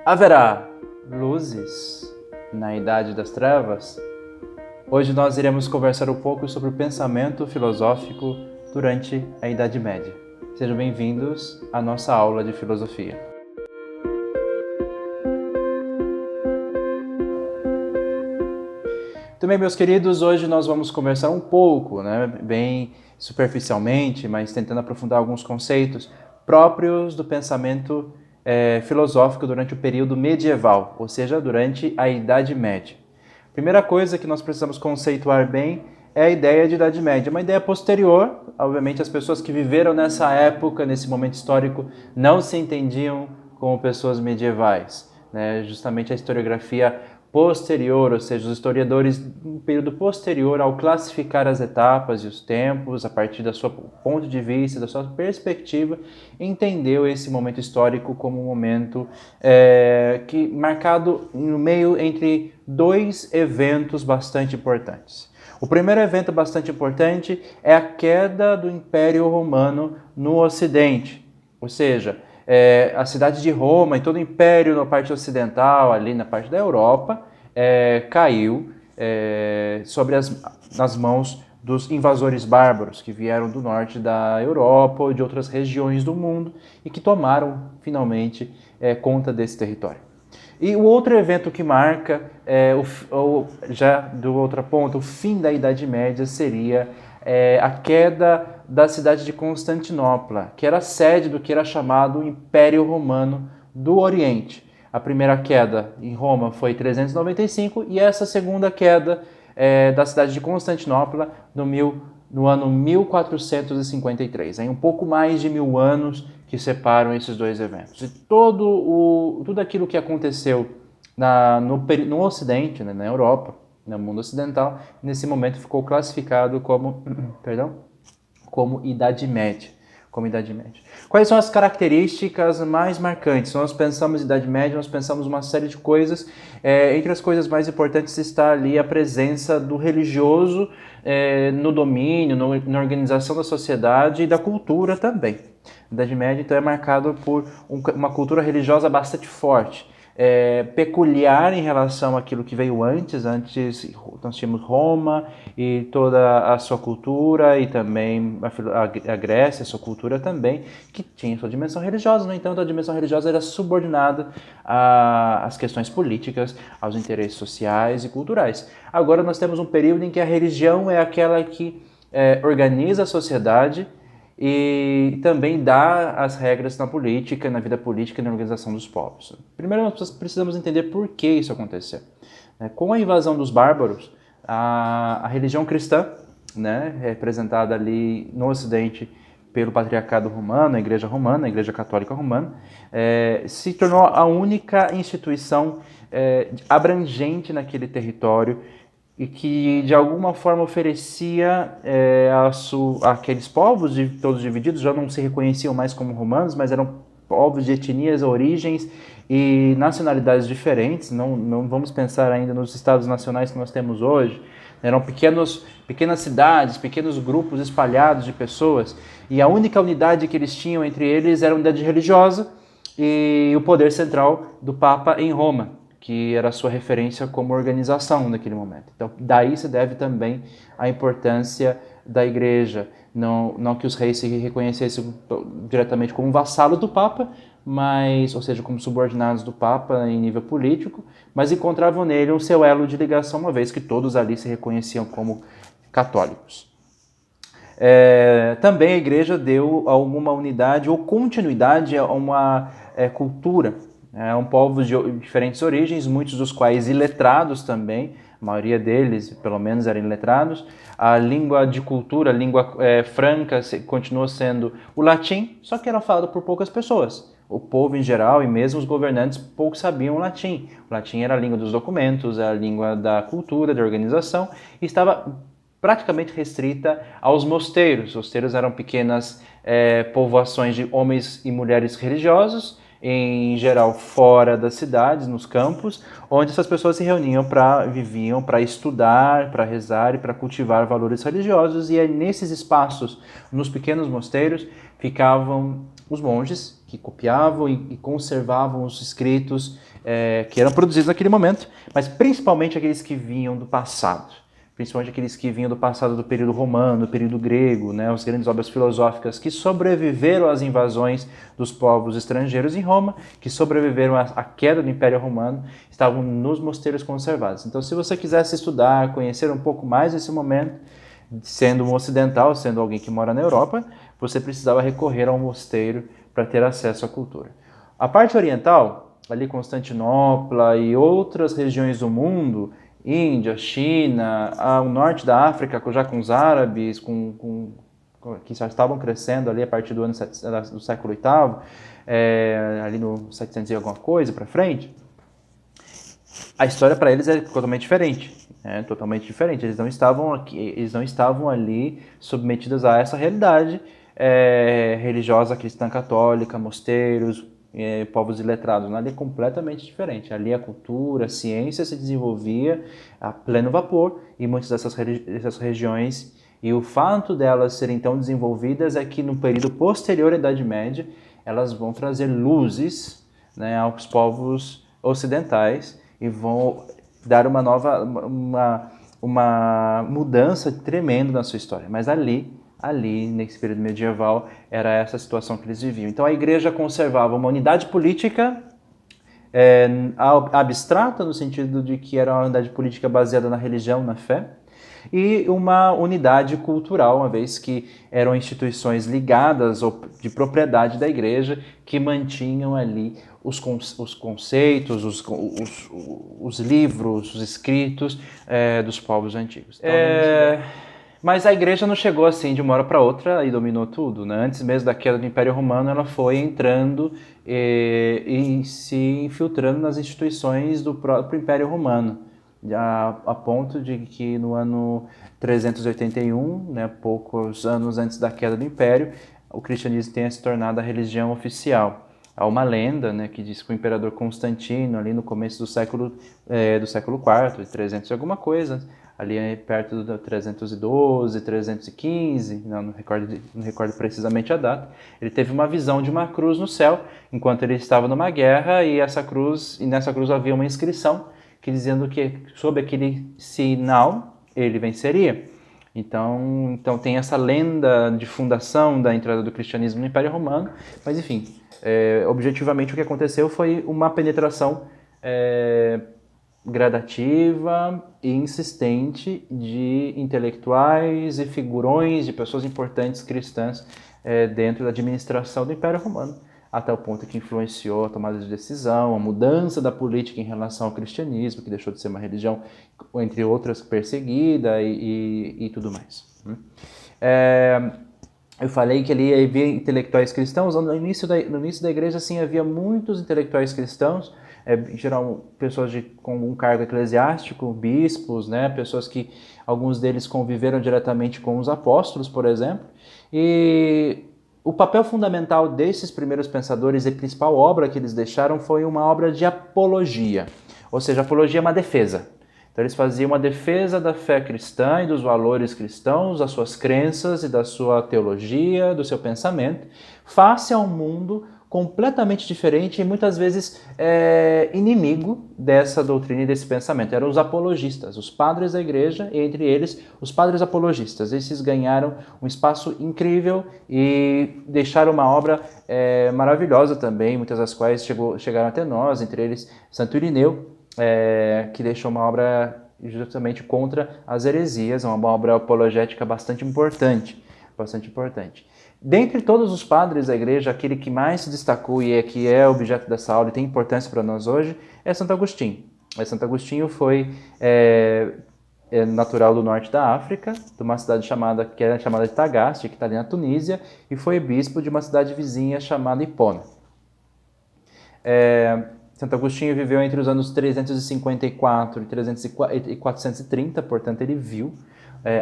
Haverá luzes na Idade das Trevas? Hoje nós iremos conversar um pouco sobre o pensamento filosófico durante a Idade Média. Sejam bem-vindos à nossa aula de filosofia. Também, meus queridos, hoje nós vamos conversar um pouco, bem superficialmente, mas tentando aprofundar alguns conceitos próprios do pensamento filosófico durante o período medieval, ou seja, durante a Idade Média. Primeira coisa que nós precisamos conceituar bem é a ideia de Idade Média, uma ideia posterior. Obviamente, as pessoas que viveram nessa época, nesse momento histórico, não se entendiam como pessoas medievais, Justamente a historiografia posterior, ou seja, os historiadores um período posterior ao classificar as etapas e os tempos, a partir do seu ponto de vista, da sua perspectiva, entendeu esse momento histórico como um momento que marcado no meio entre dois eventos bastante importantes. O primeiro evento bastante importante é a queda do Império Romano no Ocidente, ou seja, a cidade de Roma e todo o Império na parte ocidental, ali na parte da Europa, caiu nas mãos dos invasores bárbaros que vieram do norte da Europa ou de outras regiões do mundo e que tomaram finalmente conta desse território. E o outro evento que marca, já do outro ponto, o fim da Idade Média seria a queda da cidade de Constantinopla, que era a sede do que era chamado Império Romano do Oriente. A primeira queda em Roma foi em 395 e essa segunda queda da cidade de Constantinopla no ano 1453. Em um pouco mais de 1000 anos que separam esses dois eventos. E tudo aquilo que aconteceu no Ocidente, na Europa, no mundo ocidental, nesse momento ficou classificado como Idade Média. Quais são as características mais marcantes? Nós pensamos em Idade Média, nós pensamos uma série de coisas. Entre as coisas mais importantes está ali a presença do religioso no domínio, na organização da sociedade e da cultura também. A Idade Média, então, é marcada por uma cultura religiosa bastante forte. Peculiar em relação àquilo que veio antes. Antes nós tínhamos Roma e toda a sua cultura e também a Grécia, a sua cultura também, que tinha sua dimensão religiosa. No entanto, a dimensão religiosa era subordinada às questões políticas, aos interesses sociais e culturais. Agora nós temos um período em que a religião é aquela que organiza a sociedade e também dá as regras na política, na vida política e na organização dos povos. Primeiro, nós precisamos entender por que isso aconteceu. Com a invasão dos bárbaros, a religião cristã, representada ali no Ocidente pelo Patriarcado Romano, a Igreja Católica Romana, se tornou a única instituição abrangente naquele território e que de alguma forma oferecia aqueles povos todos divididos, já não se reconheciam mais como romanos, mas eram povos de etnias, origens e nacionalidades diferentes. Não vamos pensar ainda nos estados nacionais que nós temos hoje. Eram pequenas cidades, pequenos grupos espalhados de pessoas, e a única unidade que eles tinham entre eles era a unidade religiosa e o poder central do Papa em Roma, que era a sua referência como organização naquele momento. Então, daí se deve também a importância da igreja. Não que os reis se reconhecessem diretamente como vassalos do Papa, ou seja, como subordinados do Papa em nível político, mas encontravam nele o seu elo de ligação, uma vez que todos ali se reconheciam como católicos. Também a igreja deu alguma unidade ou continuidade a uma cultura. É um povo de diferentes origens, muitos dos quais iletrados também, a maioria deles, pelo menos, eram iletrados. A língua de cultura, a língua franca, continuou sendo o latim, só que era falado por poucas pessoas. O povo em geral e mesmo os governantes pouco sabiam o latim. O latim era a língua dos documentos, a língua da cultura, da organização, e estava praticamente restrita aos mosteiros. Os mosteiros eram pequenas povoações de homens e mulheres religiosos, em geral fora das cidades, nos campos, onde essas pessoas se reuniam viviam para estudar, para rezar e para cultivar valores religiosos. E é nesses espaços, nos pequenos mosteiros, ficavam os monges, que copiavam e conservavam os escritos que eram produzidos naquele momento, mas principalmente aqueles que vinham do passado. Principalmente aqueles que vinham do passado do período romano, do período grego, né, as grandes obras filosóficas que sobreviveram às invasões dos povos estrangeiros em Roma, que sobreviveram à queda do Império Romano, estavam nos mosteiros conservados. Então, se você quisesse estudar, conhecer um pouco mais desse momento, sendo um ocidental, sendo alguém que mora na Europa, você precisava recorrer a um mosteiro para ter acesso à cultura. A parte oriental, ali Constantinopla e outras regiões do mundo, Índia, China, o norte da África, já com os árabes, que já estavam crescendo ali a partir do século VIII, ali no 700 e alguma coisa para frente, a história para eles é totalmente diferente. Totalmente diferente. Eles não estavam ali submetidos a essa realidade religiosa cristã católica, mosteiros, povos iletrados. Ali é completamente diferente. Ali a cultura, a ciência se desenvolvia a pleno vapor em muitas dessas regiões, e o fato delas serem tão desenvolvidas é que no período posterior à Idade Média elas vão trazer luzes, né, aos povos ocidentais e vão dar uma mudança tremenda na sua história. Mas ali, nesse período medieval, era essa situação que eles viviam. Então a igreja conservava uma unidade política abstrata, no sentido de que era uma unidade política baseada na religião, na fé, e uma unidade cultural, uma vez que eram instituições ligadas ou de propriedade da igreja que mantinham ali os conceitos, os livros, os escritos dos povos antigos. Mas a igreja não chegou assim de uma hora para outra e dominou tudo, né? Antes mesmo da queda do Império Romano, ela foi entrando e se infiltrando nas instituições do próprio Império Romano, a ponto de que no ano 381, né, poucos anos antes da queda do Império, o cristianismo tenha se tornado a religião oficial. Há uma lenda, né, que diz que o imperador Constantino, ali no começo do século IV, 300 e alguma coisa, ali perto do 312, 315, não recordo precisamente a data, ele teve uma visão de uma cruz no céu, enquanto ele estava numa guerra, e nessa cruz havia uma inscrição que dizendo que sob aquele sinal ele venceria. Então tem essa lenda de fundação da entrada do cristianismo no Império Romano, mas enfim, objetivamente o que aconteceu foi uma penetração gradativa e insistente de intelectuais e figurões, de pessoas importantes cristãs dentro da administração do Império Romano, até o ponto que influenciou a tomada de decisão, a mudança da política em relação ao cristianismo, que deixou de ser uma religião, entre outras, perseguida e tudo mais. Eu falei que ali havia intelectuais cristãos. No início da igreja, assim, havia muitos intelectuais cristãos, em geral pessoas com um cargo eclesiástico, bispos, né, pessoas que alguns deles conviveram diretamente com os apóstolos, por exemplo, e o papel fundamental desses primeiros pensadores e a principal obra que eles deixaram foi uma obra de apologia, ou seja, apologia é uma defesa. Então eles faziam uma defesa da fé cristã e dos valores cristãos, das suas crenças e da sua teologia, do seu pensamento, face a um mundo completamente diferente e muitas vezes inimigo dessa doutrina e desse pensamento. Eram os apologistas, os padres da igreja, e entre eles os padres apologistas. Esses ganharam um espaço incrível e deixaram uma obra maravilhosa também, muitas das quais chegaram até nós, entre eles Santo Irineu, que deixou uma obra justamente contra as heresias, uma obra apologética bastante importante. Dentre todos os padres da igreja, aquele que mais se destacou e que é objeto dessa aula e tem importância para nós hoje é Santo Agostinho. Santo Agostinho foi natural do norte da África, de uma cidade que era chamada de Tagaste, que está ali na Tunísia, e foi bispo de uma cidade vizinha chamada Hipona. Santo Agostinho viveu entre os anos 354 e 430, portanto ele viu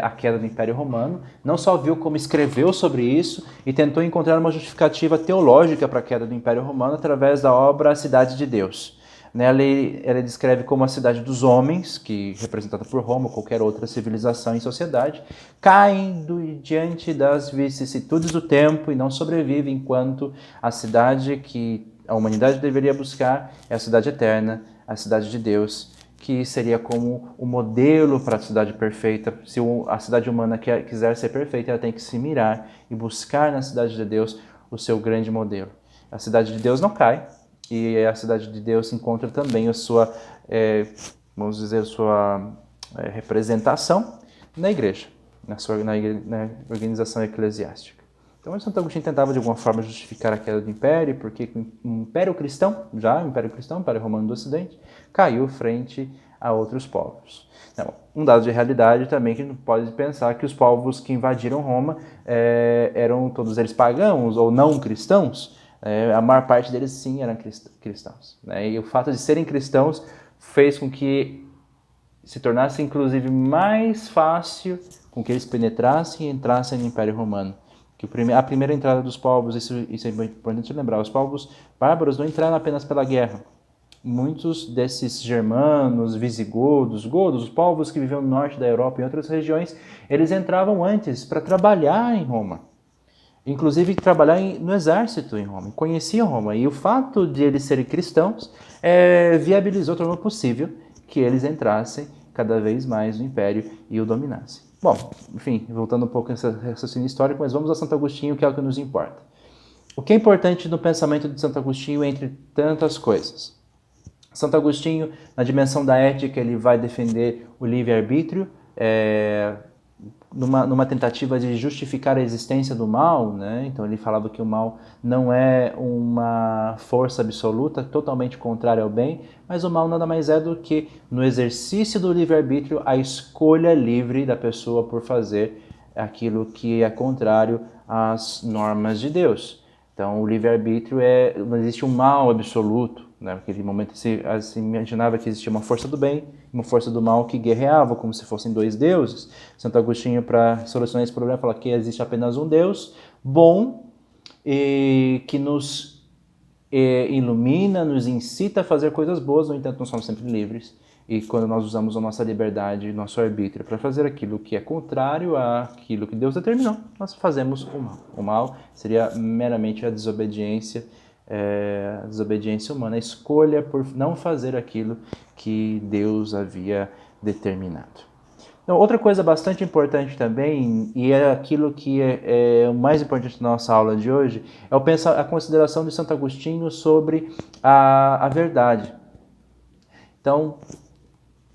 a queda do Império Romano, não só viu como escreveu sobre isso e tentou encontrar uma justificativa teológica para a queda do Império Romano através da obra A Cidade de Deus. Nela ele descreve como a cidade dos homens, que representada por Roma ou qualquer outra civilização e sociedade, caem diante das vicissitudes do tempo e não sobrevive enquanto a cidade que a humanidade deveria buscar é a cidade eterna, a cidade de Deus, que seria como o modelo para a cidade perfeita. Se a cidade humana quiser ser perfeita, ela tem que se mirar e buscar na cidade de Deus o seu grande modelo. A cidade de Deus não cai, e a cidade de Deus encontra também a sua, vamos dizer, a sua representação na igreja, na organização eclesiástica. Então, Santo Agostinho tentava de alguma forma justificar a queda do império, porque o Império Cristão, o Império Romano do Ocidente, caiu frente a outros povos. Então, um dado de realidade também que não pode pensar que os povos que invadiram Roma eram todos eles pagãos ou não cristãos. A maior parte deles sim eram cristãos. Né? E o fato de serem cristãos fez com que se tornasse inclusive mais fácil com que eles penetrassem e entrassem no Império Romano. Que a primeira entrada dos povos, isso é importante lembrar, os povos bárbaros não entraram apenas pela guerra. Muitos desses germanos, visigodos, godos, os povos que viviam no norte da Europa e em outras regiões, eles entravam antes para trabalhar em Roma. Inclusive trabalhar no exército em Roma, conheciam Roma. E o fato de eles serem cristãos viabilizou, tornou possível que eles entrassem cada vez mais no Império e o dominassem. Bom, enfim, voltando um pouco nesse raciocínio histórico, mas vamos a Santo Agostinho, que é o que nos importa. O que é importante no pensamento de Santo Agostinho, entre tantas coisas? Santo Agostinho, na dimensão da ética, ele vai defender o livre-arbítrio, numa tentativa de justificar a existência do mal, né? Então ele falava que o mal não é uma força absoluta, totalmente contrária ao bem, mas o mal nada mais é do que, no exercício do livre-arbítrio, a escolha livre da pessoa por fazer aquilo que é contrário às normas de Deus. Então o livre-arbítrio não existe um mal absoluto. Naquele momento se imaginava que existia uma força do bem e uma força do mal que guerreavam como se fossem dois deuses. Santo Agostinho, para solucionar esse problema, fala que existe apenas um Deus bom e que nos ilumina, nos incita a fazer coisas boas, no entanto, nós somos sempre livres. E quando nós usamos a nossa liberdade, nosso arbítrio para fazer aquilo que é contrário àquilo que Deus determinou, nós fazemos o mal. O mal seria meramente a desobediência humana, a escolha por não fazer aquilo que Deus havia determinado. Então, outra coisa bastante importante também, e é aquilo que é o mais importante da nossa aula de hoje, é a consideração de Santo Agostinho sobre a verdade. Então,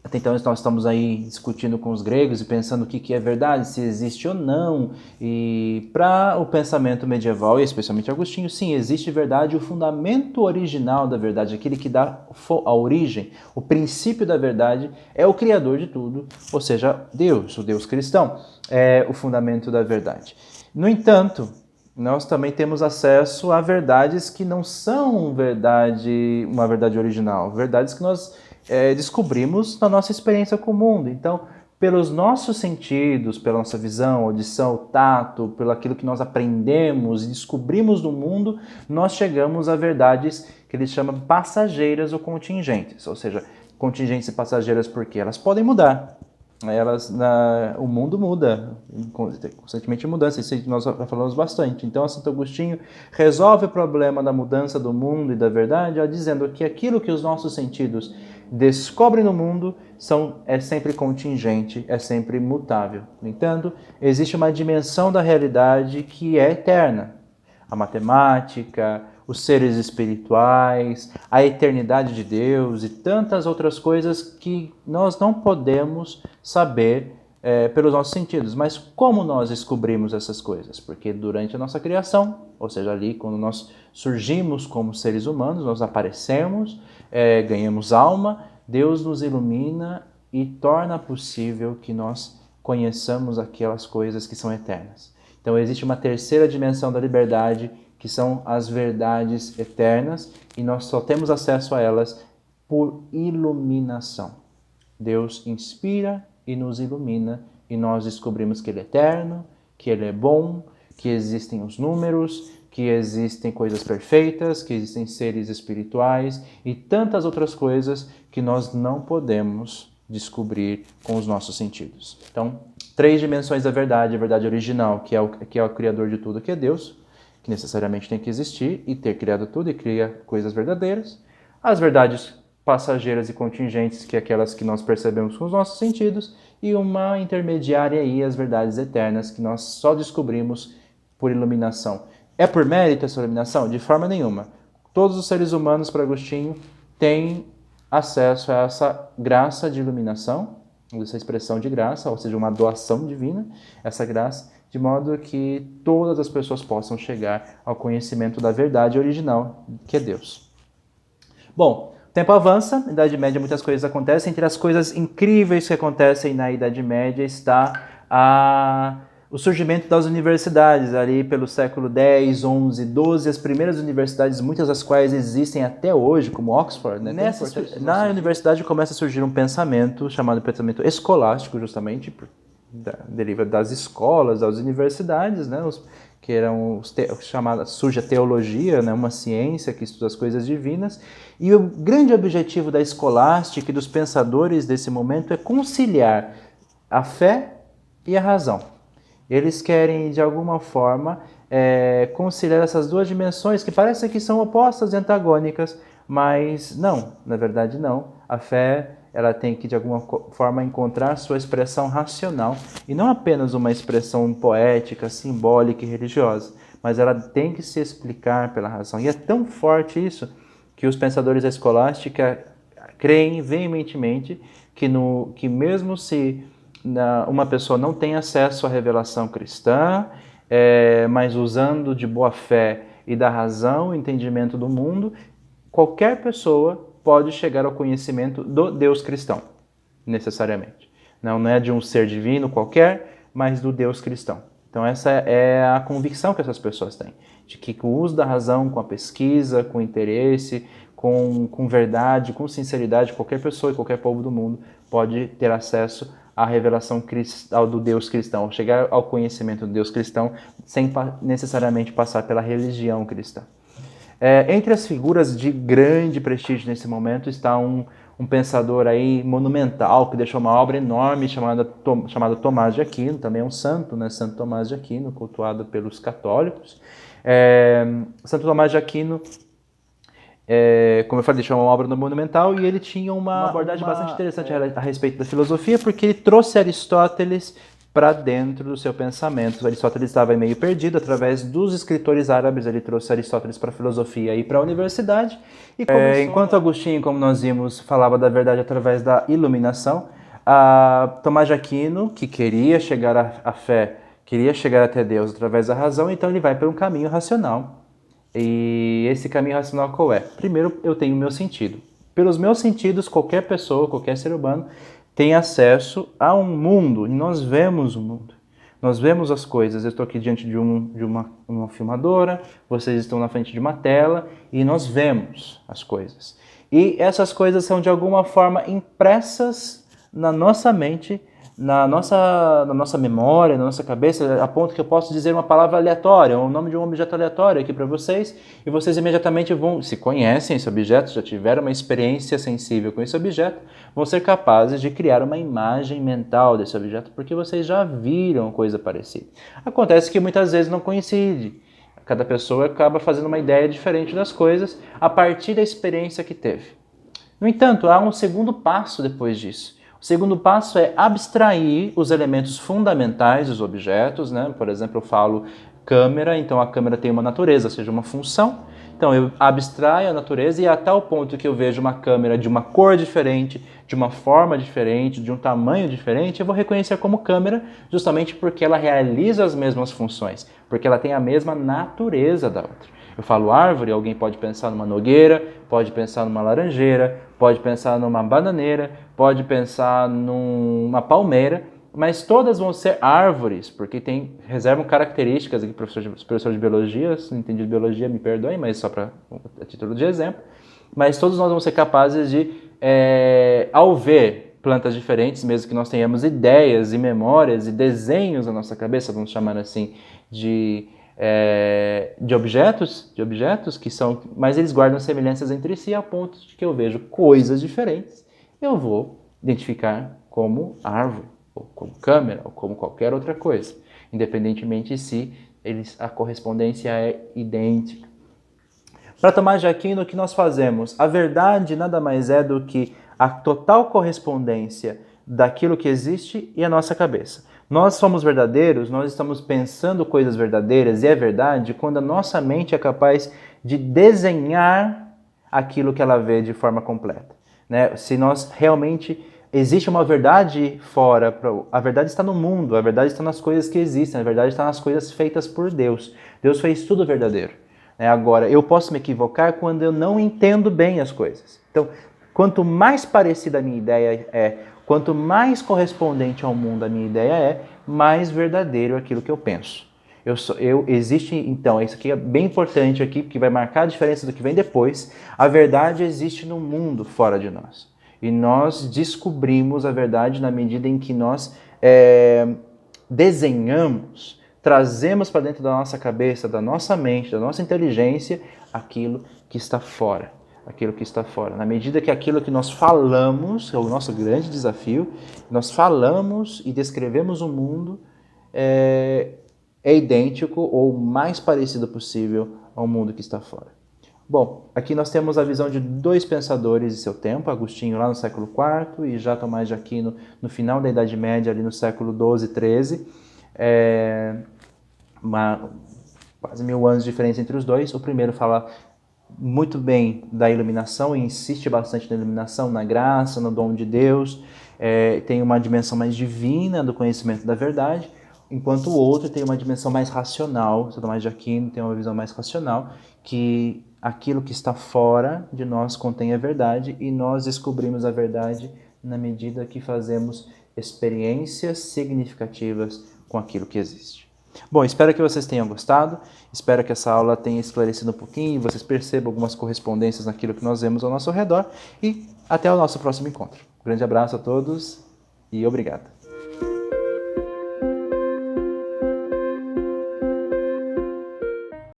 até então nós estamos aí discutindo com os gregos e pensando o que é verdade, se existe ou não. E para o pensamento medieval, e especialmente Agostinho, sim, existe verdade. O fundamento original da verdade, aquele que dá a origem, o princípio da verdade, é o Criador de tudo, ou seja, Deus, o Deus cristão, é o fundamento da verdade. No entanto, nós também temos acesso a verdades que não são uma verdade original, verdades que nós descobrimos na nossa experiência com o mundo. Então, pelos nossos sentidos, pela nossa visão, audição, tato, pelo aquilo que nós aprendemos e descobrimos no mundo, nós chegamos a verdades que eles chamam passageiras ou contingentes. Ou seja, contingentes e passageiras porque elas podem mudar. O mundo muda, constantemente mudança, isso nós já falamos bastante. Então, Santo Agostinho resolve o problema da mudança do mundo e da verdade, dizendo que aquilo que os nossos sentidos descobrem no mundo é sempre contingente, é sempre mutável. No entanto, existe uma dimensão da realidade que é eterna. A matemática, os seres espirituais, a eternidade de Deus e tantas outras coisas que nós não podemos saber pelos nossos sentidos. Mas como nós descobrimos essas coisas? Porque durante a nossa criação, ou seja, ali quando nós surgimos como seres humanos, nós aparecemos, ganhamos alma, Deus nos ilumina e torna possível que nós conheçamos aquelas coisas que são eternas. Então existe uma terceira dimensão da liberdade, que são as verdades eternas, e nós só temos acesso a elas por iluminação. Deus inspira e nos ilumina, e nós descobrimos que Ele é eterno, que Ele é bom, que existem os números, que existem coisas perfeitas, que existem seres espirituais e tantas outras coisas que nós não podemos descobrir com os nossos sentidos. Então, 3 dimensões da verdade: a verdade original, que é o criador de tudo, que é Deus, que necessariamente tem que existir e ter criado tudo e cria coisas verdadeiras. As verdades passageiras e contingentes, que é aquelas que nós percebemos com os nossos sentidos, e uma intermediária aí, as verdades eternas, que nós só descobrimos por iluminação. É por mérito essa iluminação? De forma nenhuma. Todos os seres humanos, para Agostinho, têm acesso a essa graça de iluminação, essa expressão de graça, ou seja, uma doação divina, essa graça, de modo que todas as pessoas possam chegar ao conhecimento da verdade original, que é Deus. Bom, o tempo avança, na Idade Média muitas coisas acontecem. Entre as coisas incríveis que acontecem na Idade Média está o surgimento das universidades, ali pelo século X, XI, XII, as primeiras universidades, muitas das quais existem até hoje, como Oxford. Né? Na universidade começa a surgir um pensamento chamado pensamento escolástico, justamente, deriva das escolas, das universidades, né? Que eram surge a teologia, né? Uma ciência que estuda as coisas divinas, e o grande objetivo da escolástica e dos pensadores desse momento é conciliar a fé e a razão. Eles querem, de alguma forma, conciliar essas 2 dimensões que parecem que são opostas e antagônicas, mas não, na verdade não. A fé, ela tem que, de alguma forma, encontrar sua expressão racional, e não apenas uma expressão poética, simbólica e religiosa, mas ela tem que se explicar pela razão. E é tão forte isso que os pensadores da escolástica creem veementemente que mesmo se uma pessoa não tem acesso à revelação cristã, mas usando de boa fé e da razão, o entendimento do mundo, qualquer pessoa pode chegar ao conhecimento do Deus cristão, necessariamente. Não é de um ser divino qualquer, mas do Deus cristão. Então essa é a convicção que essas pessoas têm, de que com o uso da razão, com a pesquisa, com interesse, com verdade, com sinceridade, qualquer pessoa e qualquer povo do mundo pode ter acesso à revelação do Deus cristão, chegar ao conhecimento do Deus cristão sem necessariamente passar pela religião cristã. Entre as figuras de grande prestígio nesse momento está um pensador aí monumental, que deixou uma obra enorme chamada Tomás de Aquino, também é um santo, né? Santo Tomás de Aquino, cultuado pelos católicos. Santo Tomás de Aquino, como eu falei, deixou uma obra monumental, e ele tinha uma abordagem bastante interessante a respeito da filosofia, porque ele trouxe Aristóteles para dentro do seu pensamento. Aristóteles estava meio perdido. Através dos escritores árabes, ele trouxe Aristóteles para a filosofia e para a universidade. E enquanto Agostinho, como nós vimos, falava da verdade através da iluminação, Tomás de Aquino, que queria chegar à fé, queria chegar até Deus através da razão, então ele vai por um caminho racional. E esse caminho racional qual é? Primeiro, eu tenho o meu sentido. Pelos meus sentidos, qualquer pessoa, qualquer ser humano tem acesso a um mundo, e nós vemos o mundo. Nós vemos as coisas. Eu estou aqui diante de uma filmadora, vocês estão na frente de uma tela, e nós vemos as coisas. E essas coisas são, de alguma forma, impressas na nossa mente, na nossa memória, na nossa cabeça, a ponto que eu posso dizer uma palavra aleatória, o nome de um objeto aleatório aqui para vocês, e vocês imediatamente se conhecem esse objeto, já tiveram uma experiência sensível com esse objeto, vão ser capazes de criar uma imagem mental desse objeto, porque vocês já viram coisa parecida. Acontece que muitas vezes não coincide. Cada pessoa acaba fazendo uma ideia diferente das coisas a partir da experiência que teve. No entanto, há um segundo passo depois disso. O segundo passo é abstrair os elementos fundamentais dos objetos, né? Por exemplo, eu falo câmera, então a câmera tem uma natureza, ou seja, uma função. Então eu abstraio a natureza, e a tal ponto que eu vejo uma câmera de uma cor diferente, de uma forma diferente, de um tamanho diferente, eu vou reconhecer como câmera justamente porque ela realiza as mesmas funções, porque ela tem a mesma natureza da outra. Eu falo árvore, alguém pode pensar numa nogueira, pode pensar numa laranjeira, pode pensar numa bananeira, pode pensar numa palmeira, mas todas vão ser árvores, porque reservam características, aqui professor de biologia, se não entendi de biologia, me perdoem, mas só a título de exemplo, mas todos nós vamos ser capazes de, ao ver plantas diferentes, mesmo que nós tenhamos ideias e memórias e desenhos na nossa cabeça, vamos chamar assim, de de objetos que são, mas eles guardam semelhanças entre si a ponto de que eu vejo coisas diferentes, eu vou identificar como árvore, ou como câmera, ou como qualquer outra coisa, independentemente se a correspondência é idêntica. Para Tomás de Aquino, o que nós fazemos? A verdade nada mais é do que a total correspondência daquilo que existe e a nossa cabeça. Nós somos verdadeiros, nós estamos pensando coisas verdadeiras e é verdade quando a nossa mente é capaz de desenhar aquilo que ela vê de forma completa. Né? Se nós realmente... Existe uma verdade fora, a verdade está no mundo, a verdade está nas coisas que existem, a verdade está nas coisas feitas por Deus. Deus fez tudo verdadeiro. Agora, eu posso me equivocar quando eu não entendo bem as coisas. Então, quanto mais parecida a minha ideia quanto mais correspondente ao mundo a minha ideia mais verdadeiro é aquilo que eu penso. Existe, então, isso aqui é bem importante aqui, porque vai marcar a diferença do que vem depois. A verdade existe no mundo fora de nós. E nós descobrimos a verdade na medida em que nós desenhamos, trazemos para dentro da nossa cabeça, da nossa mente, da nossa inteligência, aquilo que está fora. Aquilo que está fora. Na medida que aquilo que nós falamos, é o nosso grande desafio, nós falamos e descrevemos o mundo, é idêntico ou mais parecido possível ao mundo que está fora. Bom, aqui nós temos a visão de dois pensadores de seu tempo, Agostinho lá no século IV e já Tomás de Aquino no final da Idade Média, ali no século XII e XIII. Quase 1000 anos de diferença entre os dois. O primeiro fala muito bem da iluminação e insiste bastante na iluminação, na graça, no dom de Deus. Tem uma dimensão mais divina do conhecimento da verdade, enquanto o outro tem uma dimensão mais racional. São Tomás de Aquino tem uma visão mais racional, que aquilo que está fora de nós contém a verdade e nós descobrimos a verdade na medida que fazemos experiências significativas com aquilo que existe. Bom, espero que vocês tenham gostado, espero que essa aula tenha esclarecido um pouquinho, vocês percebam algumas correspondências naquilo que nós vemos ao nosso redor e até o nosso próximo encontro. Um grande abraço a todos e obrigado.